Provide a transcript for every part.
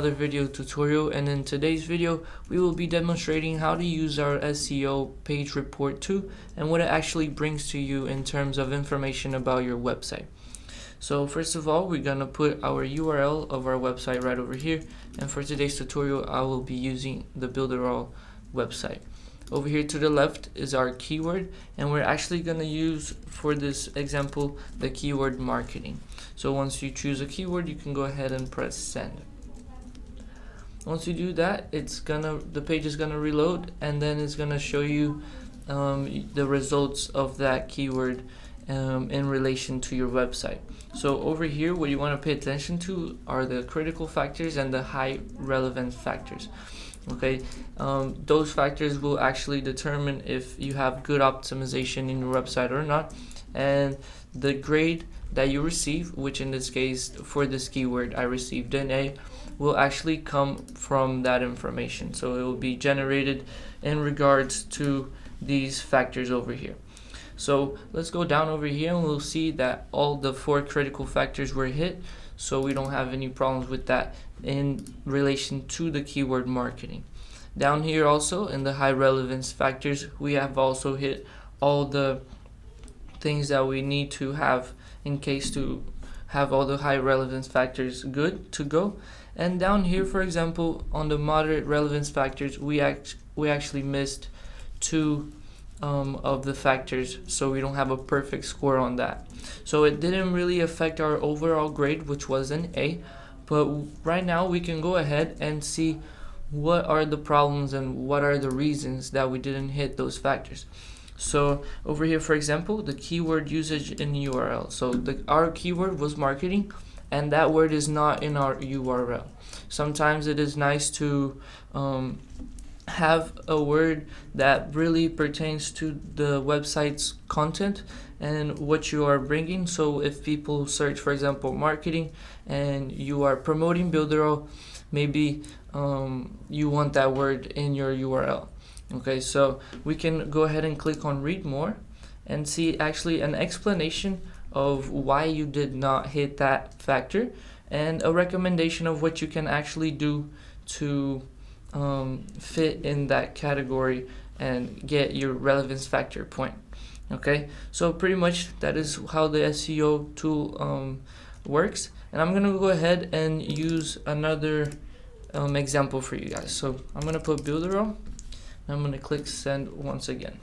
another video tutorial, and in today's video we will be demonstrating how to use our SEO page report tool and what it actually brings to you in terms of information about your website. So first of all, we're gonna put our URL of our website right over here, and for today's tutorial I will be using the Builderall website. Over here to the left is our keyword, and we're actually going to use for this example the keyword marketing. So once you choose a keyword, you can go ahead and press send. Once you do that, the page is gonna reload, and then it's gonna show you the results of that keyword in relation to your website. So over here, what you want to pay attention to are the critical factors and the high relevance factors. Okay, those factors will actually determine if you have good optimization in your website or not, and the grade that you receive, which in this case for this keyword I received an A, will actually come from that information. So it will be generated in regards to these factors over here. So let's go down over here and we'll see that all the 4 critical factors were hit, so we don't have any problems with that in relation to the keyword marketing. Down here also in the high relevance factors, we have also hit all the things that we need to have in case to have all the high relevance factors good to go. And down here, for example, on the moderate relevance factors, we actually missed 2 of the factors, so we don't have a perfect score on that. So it didn't really affect our overall grade, which was an A, but right now we can go ahead and see what are the problems and what are the reasons that we didn't hit those factors. So over here, for example, the keyword usage in URL. So our keyword was marketing, and that word is not in our URL. Sometimes it is nice to have a word that really pertains to the website's content and what you are bringing. So if people search, for example, marketing, and you are promoting Builderall, maybe you want that word in your URL. Okay, so we can go ahead and click on read more and see actually an explanation of why you did not hit that factor, and a recommendation of what you can actually do to fit in that category and get your relevance factor point. Okay, so pretty much that is how the SEO tool works, and I'm gonna go ahead and use another example for you guys. So I'm gonna put Builderall, and I'm gonna click send once again.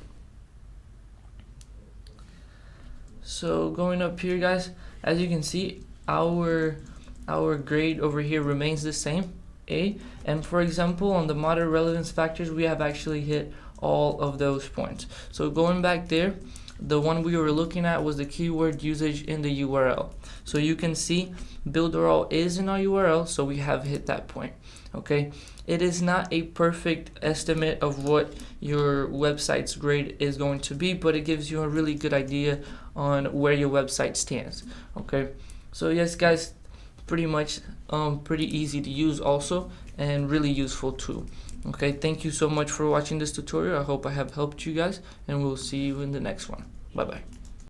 So going up here, guys, as you can see, our grade over here remains the same, A, and for example on the moderate relevance factors we have actually hit all of those points. So going back there, the one we were looking at was the keyword usage in the URL. So you can see Builderall is in our URL, so we have hit that point. Okay, it is not a perfect estimate of what your website's grade is going to be, but it gives you a really good idea on where your website stands. Okay, so yes guys, pretty much pretty easy to use also, and really useful tool. Okay, thank you so much for watching this tutorial. I hope I have helped you guys, and we'll see you in the next one. Bye bye.